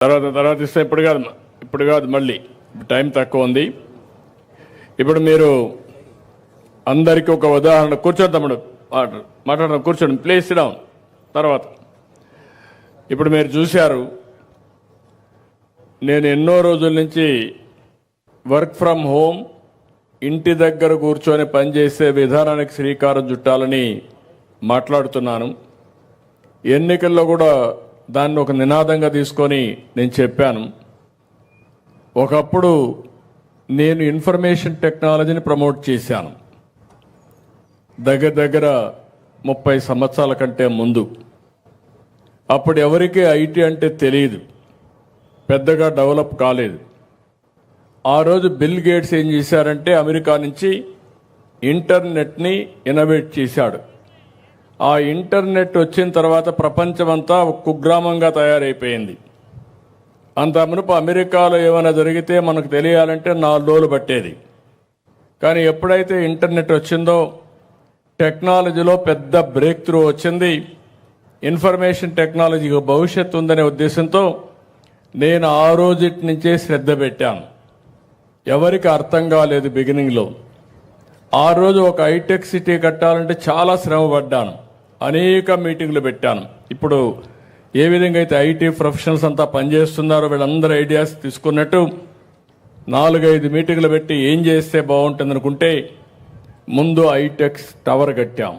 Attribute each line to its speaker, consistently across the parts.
Speaker 1: తర్వాత ఇస్తే ఇప్పుడు కాదు మళ్ళీ టైం తక్కువ ఉంది. ఇప్పుడు మీరు అందరికీ ఒక ఉదాహరణ కూర్చోండి తమ్ముడు మాట్లాడడం కూర్చోండి ప్లీజ్ డౌన్. తర్వాత ఇప్పుడు మీరు చూశారు, నేను ఎన్నో రోజుల నుంచి వర్క్ ఫ్రమ్ హోమ్ ఇంటి దగ్గర కూర్చొని పనిచేసే విధానానికి శ్రీకారం చుట్టాలని మాట్లాడుతున్నాను. ఎన్నికల్లో కూడా దాన్ని ఒక నినాదంగా తీసుకొని నేను చెప్పాను. ఒకప్పుడు నేను ఇన్ఫర్మేషన్ టెక్నాలజీని ప్రమోట్ చేశాను దగ్గర 30 సంవత్సరాల కంటే ముందు. అప్పుడు ఎవరికి ఐటీ అంటే తెలియదు, పెద్దగా డెవలప్ కాలేదు. ఆ రోజు బిల్ గేట్స్ ఏం చేశారంటే అమెరికా నుంచి ఇంటర్నెట్ని ఇన్నోవేట్ చేశాడు. ఆ ఇంటర్నెట్ వచ్చిన తర్వాత ప్రపంచమంతా ఒక కుగ్రామంగా తయారైపోయింది. అంత మునుపు అమెరికాలో ఏమైనా జరిగితే మనకు తెలియాలంటే 4 రోజులు పట్టేది. కానీ ఎప్పుడైతే ఇంటర్నెట్ వచ్చిందో టెక్నాలజీలో పెద్ద బ్రేక్ త్రూ వచ్చింది. ఇన్ఫర్మేషన్ టెక్నాలజీకి భవిష్యత్తు ఉందనే ఉద్దేశంతో నేను ఆ రోజుటి నుంచే శ్రద్ధ పెట్టాను. ఎవరికి అర్థం కాలేదు బిగినింగ్లో. ఆ రోజు ఒక హైటెక్ సిటీ కట్టాలంటే చాలా శ్రమ పడ్డాను, అనేక మీటింగ్లు పెట్టాను. ఇప్పుడు ఏ విధంగా అయితే ఐటీ ప్రొఫెషనల్స్ అంతా పనిచేస్తున్నారో వీళ్ళందరూ ఐడియాస్ తీసుకున్నట్టు 4-5 మీటింగ్లు పెట్టి ఏం చేస్తే బాగుంటుంది అనుకుంటే ముందు హైటెక్ టవర్ కట్టాం.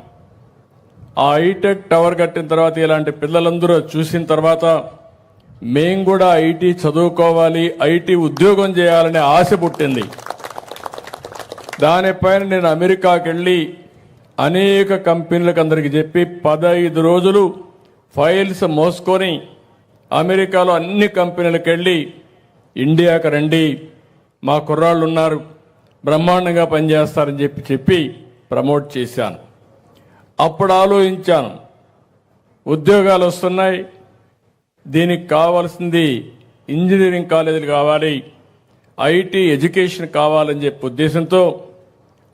Speaker 1: ఆ హైటెక్ టవర్ కట్టిన తర్వాత ఇలాంటి పిల్లలందరూ చూసిన తర్వాత మేము కూడా ఐటీ చదువుకోవాలి, ఐటీ ఉద్యోగం చేయాలనే ఆశ పుట్టింది. దానిపైన నేను అమెరికాకి వెళ్ళి అనేక కంపెనీలకు అందరికి చెప్పి 15 రోజులు ఫైల్స్ మోసుకొని అమెరికాలో అన్ని కంపెనీలకు వెళ్ళి ఇండియాకి రండి, మా కుర్రాళ్ళు ఉన్నారు, బ్రహ్మాండంగా పనిచేస్తారని చెప్పి ప్రమోట్ చేశాను. అప్పుడు ఆలోచించాను, ఉద్యోగాలు వస్తున్నాయి, దీనికి కావాల్సింది ఇంజనీరింగ్ కాలేజీలు కావాలి, ఐటీ ఎడ్యుకేషన్ కావాలని చెప్పి ఉద్దేశంతో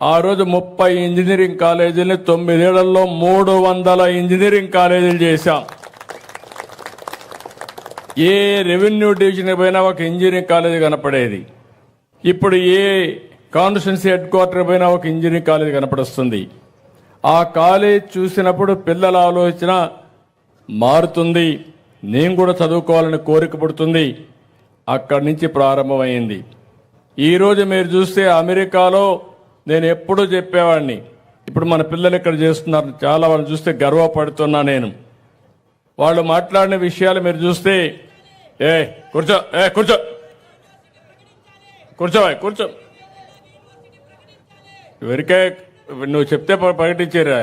Speaker 1: ఆ రోజు 30 ఇంజనీరింగ్ కాలేజీలని 9 ఏళ్లలో 300 ఇంజనీరింగ్ కాలేజీలు చేశాం. ఏ రెవెన్యూ డివిజన్ పోయినా ఒక ఇంజనీరింగ్ కాలేజీ కనపడేది. ఇప్పుడు ఏ కాన్స్టిట్యున్సీ హెడ్ క్వార్టర్ పోయినా ఒక ఇంజనీరింగ్ కాలేజీ కనపడుస్తుంది. ఆ కాలేజ్ చూసినప్పుడు పిల్లల ఆలోచన మారుతుంది, నేను కూడా చదువుకోవాలని కోరిక పుడుతుంది. అక్కడి నుంచి ప్రారంభమైంది. ఈరోజు మీరు చూస్తే అమెరికాలో నేను ఎప్పుడూ చెప్పేవాడిని, ఇప్పుడు మన పిల్లలు ఇక్కడ చేస్తున్నారు, చాలా వాళ్ళు చూస్తే గర్వపడుతున్నా నేను. వాళ్ళు మాట్లాడిన విషయాలు మీరు చూస్తే కూర్చో కూర్చో కూర్చోవా కూర్చో, ఎవరికే నువ్వు చెప్తే ప్రకటించారా,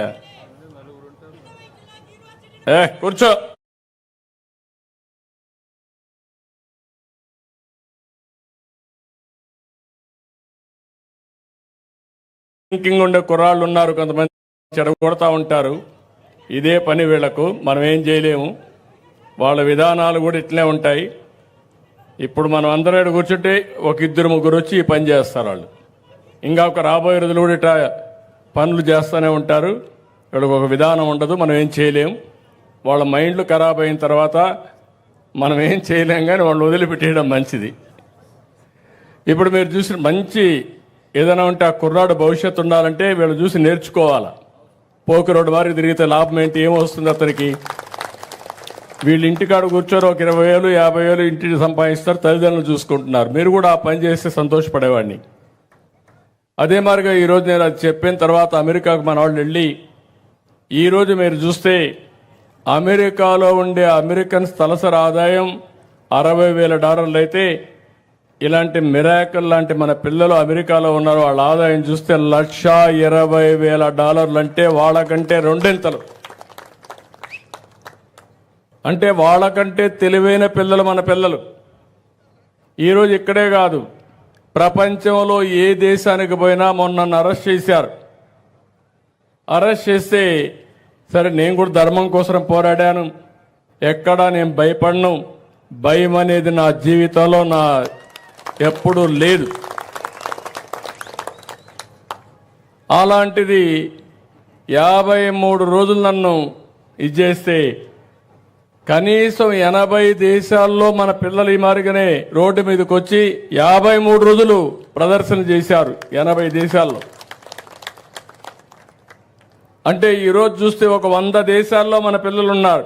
Speaker 1: కూర్చో. థింకింగ్ ఉండే కుర్రాళ్ళు ఉన్నారు, కొంతమంది చెడగొడతా ఉంటారు. ఇదే పని వీళ్లకు, మనం ఏం చేయలేము. వాళ్ళ విధానాలు కూడా ఇట్లే ఉంటాయి. ఇప్పుడు మనం అందరూ కూర్చుంటే 1-2-3 వచ్చి ఈ పని చేస్తారు వాళ్ళు. ఇంకా ఒక రాబోయే రోజులు కూడా ఇట్లా పనులు చేస్తూనే ఉంటారు. వీళ్ళకి ఒక విధానం ఉండదు, మనం ఏం చేయలేము. వాళ్ళ మైండ్లు ఖరాబ్ అయిన తర్వాత మనం ఏం చేయలేం, కానీ వాళ్ళు వదిలిపెట్టేయడం మంచిది. ఇప్పుడు మీరు చూసిన మంచి ఏదైనా ఉంటే ఆ కుర్రాడు భవిష్యత్తు ఉండాలంటే వీళ్ళు చూసి నేర్చుకోవాలా. పోకిరోడ్డు వారికి తిరిగితే లాభం ఏంటి, ఏమొస్తుంది అతనికి? వీళ్ళు ఇంటికాడ కూర్చొని ఒక 20,000-50,000 ఇంటిని సంపాదిస్తారు, తల్లిదండ్రులు చూసుకుంటున్నారు. మీరు కూడా ఆ పని చేస్తే సంతోషపడేవాడిని. అదే మాదిరిగా ఈరోజు నేను అది చెప్పిన తర్వాత అమెరికాకు మన వాళ్ళు వెళ్ళి ఈరోజు మీరు చూస్తే అమెరికాలో ఉండే అమెరికన్స్ తలసరి ఆదాయం $60,000 అయితే ఇలాంటి మిరాకిల్ లాంటి మన పిల్లలు అమెరికాలో ఉన్నారు, వాళ్ళ ఆదాయం చూస్తే $1,20,000 అంటే వాళ్ళకంటే 2 అంటే వాళ్ళకంటే తెలివైన పిల్లలు మన పిల్లలు. ఈరోజు ఇక్కడే కాదు, ప్రపంచంలో ఏ దేశానికి పోయినా మొన్న అరెస్ట్ చేశారు. అరెస్ట్ చేస్తే సరే నేను కూడా ధర్మం కోసం పోరాడాను, ఎక్కడా నేను భయపడను. భయం అనేది నా జీవితంలో ఎప్పుడూ లేదు. అలాంటిది 53 రోజులు నన్ను ఇది చేస్తే కనీసం 80 దేశాల్లో మన పిల్లలు ఈ మారిగానే రోడ్డు మీదకి వచ్చి 53 రోజులు ప్రదర్శన చేశారు 80 దేశాల్లో. అంటే ఈరోజు చూస్తే ఒక 100 దేశాల్లో మన పిల్లలు ఉన్నారు.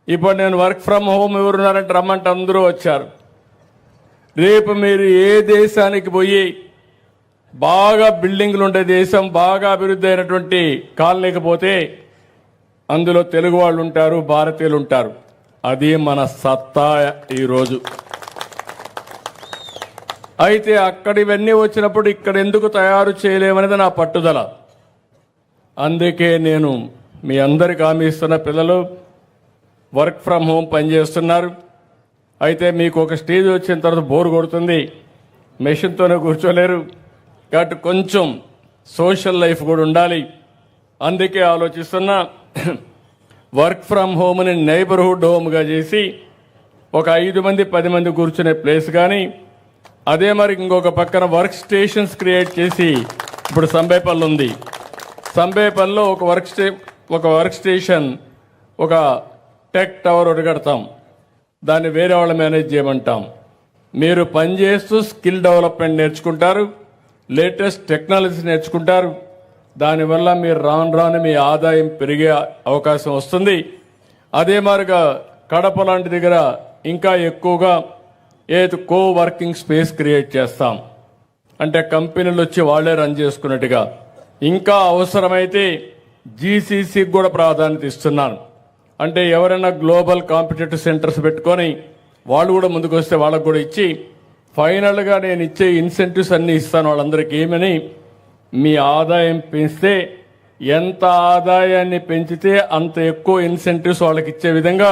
Speaker 1: ఇప్పుడు నేను వర్క్ ఫ్రమ్ హోమ్ ఎవరున్నారంటే రమ్మంటే అందరూ వచ్చారు. రేపు మీరు ఏ దేశానికి పోయి బాగా బిల్డింగ్లు ఉండే దేశం, బాగా అభివృద్ధి అయినటువంటి కాలనీకి పోతే అందులో తెలుగు వాళ్ళు ఉంటారు, భారతీయులు ఉంటారు. అది మన సత్తా ఈరోజు. అయితే అక్కడ ఇవన్నీ వచ్చినప్పుడు ఇక్కడ ఎందుకు తయారు చేయలేమనేది నా పట్టుదల. అందుకే నేను మీ అందరికి హామీ ఇస్తున్న, పిల్లలు వర్క్ ఫ్రమ్ హోమ్ పనిచేస్తున్నారు. అయితే మీకు ఒక స్టేజ్ వచ్చిన తర్వాత బోర్ కొడుతుంది, మెషిన్తోనే కూర్చోలేరు, కాబట్టి కొంచెం సోషల్ లైఫ్ కూడా ఉండాలి. అందుకే ఆలోచిస్తున్నా, వర్క్ ఫ్రమ్ హోమ్ని నైబర్హుడ్ హోమ్గా చేసి ఒక 5 మంది 10 మంది కూర్చునే ప్లేస్ కానీ, అదే మరి ఇంకొక పక్కన వర్క్ స్టేషన్స్ క్రియేట్ చేసి, ఇప్పుడు సంబేపల్లి ఉంది, సంబేపల్లిలో ఒక వర్క్ స్టేషన్, ఒక టెక్ టవర్ ఒకటి కడతాం, దాన్ని వేరే వాళ్ళు మేనేజ్ చేయమంటాం. మీరు పనిచేస్తూ స్కిల్ డెవలప్మెంట్ నేర్చుకుంటారు, లేటెస్ట్ టెక్నాలజీ నేర్చుకుంటారు. దానివల్ల మీరు రాను మీ ఆదాయం పెరిగే అవకాశం వస్తుంది. అదే మాదిరిగా కడప లాంటి దగ్గర ఇంకా ఎక్కువగా కో వర్కింగ్ స్పేస్ క్రియేట్ చేస్తాం. అంటే కంపెనీలు వచ్చి వాళ్లే రన్ చేసుకున్నట్టుగా. ఇంకా అవసరమైతే జీసీసీకి కూడా ప్రాధాన్యత ఇస్తున్నాను. అంటే ఎవరైనా గ్లోబల్ కాంపిటేటివ్ సెంటర్స్ పెట్టుకొని వాళ్ళు కూడా ముందుకు వస్తే వాళ్ళకు కూడా ఇచ్చి, ఫైనల్గా నేను ఇచ్చే ఇన్సెంటివ్స్ అన్నీ ఇస్తాను వాళ్ళందరికీ. ఏమని, మీ ఆదాయం పెంచితే, ఎంత ఆదాయాన్ని పెంచితే అంత ఎక్కువ ఇన్సెంటివ్స్ వాళ్ళకి ఇచ్చే విధంగా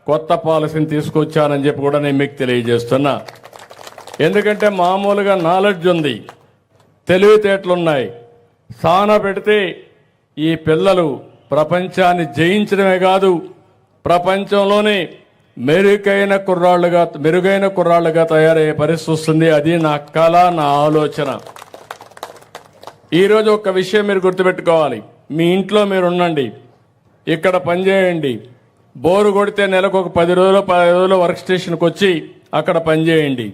Speaker 1: కొత్త పాలసీని తీసుకొచ్చానని చెప్పి కూడా నేను మీకు తెలియజేస్తున్నా. ఎందుకంటే మామూలుగా నాలెడ్జ్ ఉంది, తెలివితేటలున్నాయి, సాన పెడితే ఈ పిల్లలు ప్రపంచాన్ని జయించడమే కాదు, ప్రపంచంలోనే మెరుగైన కుర్రాళ్లుగా తయారయ్యే పరిస్థితి వస్తుంది. అది నా కళ, నా ఆలోచన. ఈరోజు ఒక విషయం మీరు గుర్తుపెట్టుకోవాలి. మీ ఇంట్లో మీరు ఉండండి, ఇక్కడ పనిచేయండి, బోరు కొడితే నెలకు ఒక 10 రోజులు 15 రోజులు వర్క్ స్టేషన్కి వచ్చి అక్కడ పనిచేయండి.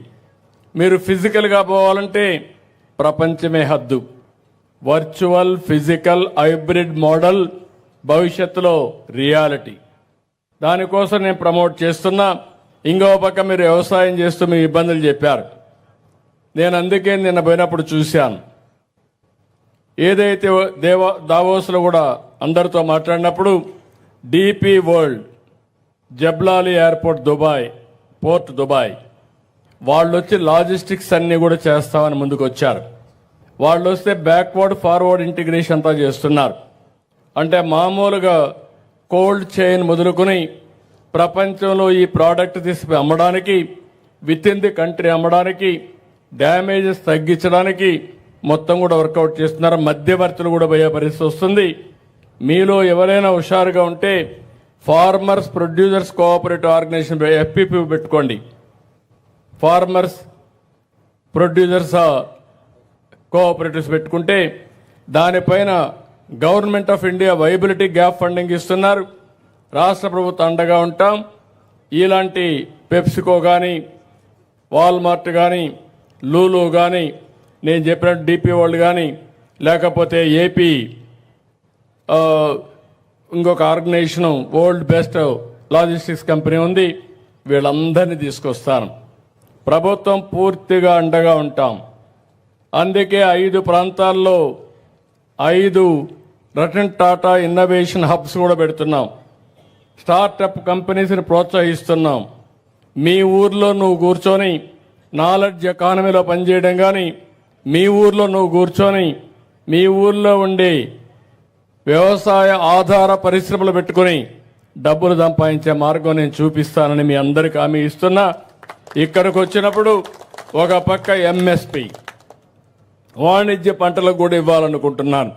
Speaker 1: మీరు ఫిజికల్గా పోవాలంటే ప్రపంచమే హద్దు. వర్చువల్, ఫిజికల్, హైబ్రిడ్ మోడల్ భవిష్యత్తులో రియాలిటీ. దానికోసం నేను ప్రమోట్ చేస్తున్నా. ఇంకో పక్క మీరు వ్యవసాయం చేస్తూ మీ ఇబ్బందులు చెప్పారు. నేను అందుకే నిన్న పోయినప్పుడు చూశాను. ఏదైతే దావోస్లో కూడా అందరితో మాట్లాడినప్పుడు DP world, Jebel Ali airport Dubai, port Dubai, వాళ్ళు వచ్చి లాజిస్టిక్స్ అన్నీ కూడా చేస్తామని ముందుకు వచ్చారు. వాళ్ళు వస్తే బ్యాక్వర్డ్ ఫార్వర్డ్ ఇంటిగ్రేషన్ అంతా చేస్తున్నారు. అంటే మామూలుగా కోల్డ్ చైన్ మొదలుకొని ప్రపంచంలో ఈ ప్రోడక్ట్ తీసి అమ్మడానికి, విత్ ఇన్ ది కంట్రీ అమ్మడానికి, డ్యామేజెస్ తగ్గించడానికి మొత్తం కూడా వర్కౌట్ చేస్తున్నారు. మధ్యవర్తులు కూడా పోయే పరిస్థితి వస్తుంది. మీలో ఎవరైనా హుషారుగా ఉంటే farmers producers cooperative organisation FPP పెట్టుకోండి. ఫార్మర్స్ ప్రొడ్యూసర్స్ కోఆపరేటివ్స్ పెట్టుకుంటే దానిపైన government of India viability gap funding ఇస్తున్నారు. రాష్ట్ర ప్రభుత్వం అండగా ఉంటాం. ఇలాంటి పెప్సికో కానీ, వాల్మార్ట్ కానీ, లూలు కానీ, నేను చెప్పినట్టు డిపి వరల్డ్ కానీ, లేకపోతే ఏపీ ఇంకొక organisation world best logistics company ఉంది, వీళ్ళందరినీ తీసుకొస్తాను. ప్రభుత్వం పూర్తిగా అండగా ఉంటాం. అందుకే 5 ప్రాంతాల్లో 5 రతన్ టాటా ఇన్నోవేషన్ హబ్స్ కూడా పెడుతున్నాం. స్టార్టప్ కంపెనీస్ని ప్రోత్సహిస్తున్నాం. మీ ఊర్లో నువ్వు కూర్చొని నాలెడ్జ్ ఎకానమీలో పనిచేయడం కానీ, మీ ఊర్లో నువ్వు కూర్చొని మీ ఊర్లో ఉండే వ్యవసాయ ఆధార పరిశ్రమలు పెట్టుకుని డబ్బులు సంపాదించే మార్గం నేను చూపిస్తానని మీ అందరికీ హామీ ఇస్తున్నా. ఇక్కడికి వచ్చినప్పుడు ఒక పక్క MSP వాణిజ్య పంటలకు కూడా ఇవ్వాలనుకుంటున్నాను.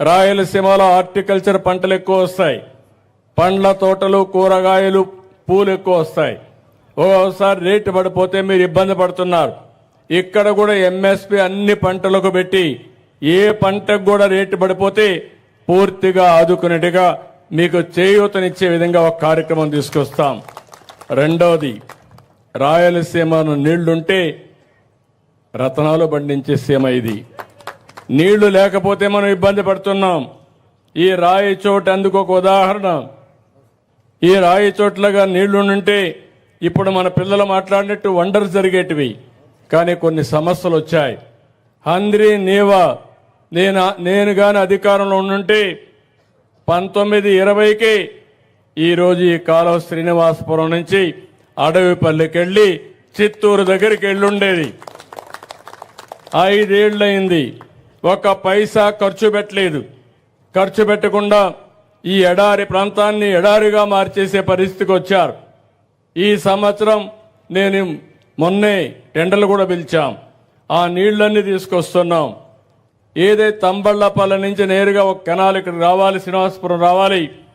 Speaker 1: రాయలసీమలో హార్టికల్చర్ పంటలు ఎక్కువ వస్తాయి, పండ్ల తోటలు, కూరగాయలు, పూలు ఎక్కువ వస్తాయి. ఓసారి రేటు పడిపోతే మీరు ఇబ్బంది పడుతున్నారు. ఇక్కడ కూడా MSP అన్ని పంటలకు పెట్టి ఏ పంటకు కూడా రేటు పడిపోతే పూర్తిగా ఆదుకునేట్టుగా మీకు చేయూతనిచ్చే విధంగా ఒక కార్యక్రమం తీసుకొస్తాం. రెండవది, రాయలసీమను నీళ్లుంటే రతనాలు పండించే సీమ ఇది. నీళ్లు లేకపోతే మనం ఇబ్బంది పడుతున్నాం. ఈ రాయి చోటు అందుకు ఒక ఉదాహరణ. ఈ రాయి చోట్లగా నీళ్లుంటే ఇప్పుడు మన పిల్లలు మాట్లాడినట్టు వండర్స్ జరిగేటివి. కానీ కొన్ని సమస్యలు వచ్చాయి. హంద్రి నీవా నేను గాని అధికారంలో ఉండుంటే 1920కి ఈరోజు ఈ కాలువ శ్రీనివాసపురం నుంచి అడవిపల్లికి వెళ్ళి చిత్తూరు దగ్గరికి వెళ్ళుండేది. 5 ఏళ్లయింది. ఒక పైసా ఖర్చు పెట్టలేదు. ఖర్చు పెట్టకుండా ఈ ఎడారి ప్రాంతాన్ని ఎడారిగా మార్చేసే పరిస్థితికి వచ్చారు. ఈ సంవత్సరం నేను మొన్నే టెండర్లు కూడా పిలిచాం. ఆ నీళ్లన్నీ తీసుకొస్తున్నాం. ఏదైతే తంబళ్లపల్లి నుంచి నేరుగా ఒక కెనాల్ ఇక్కడ రావాలి, శ్రీనివాసపురం రావాలి.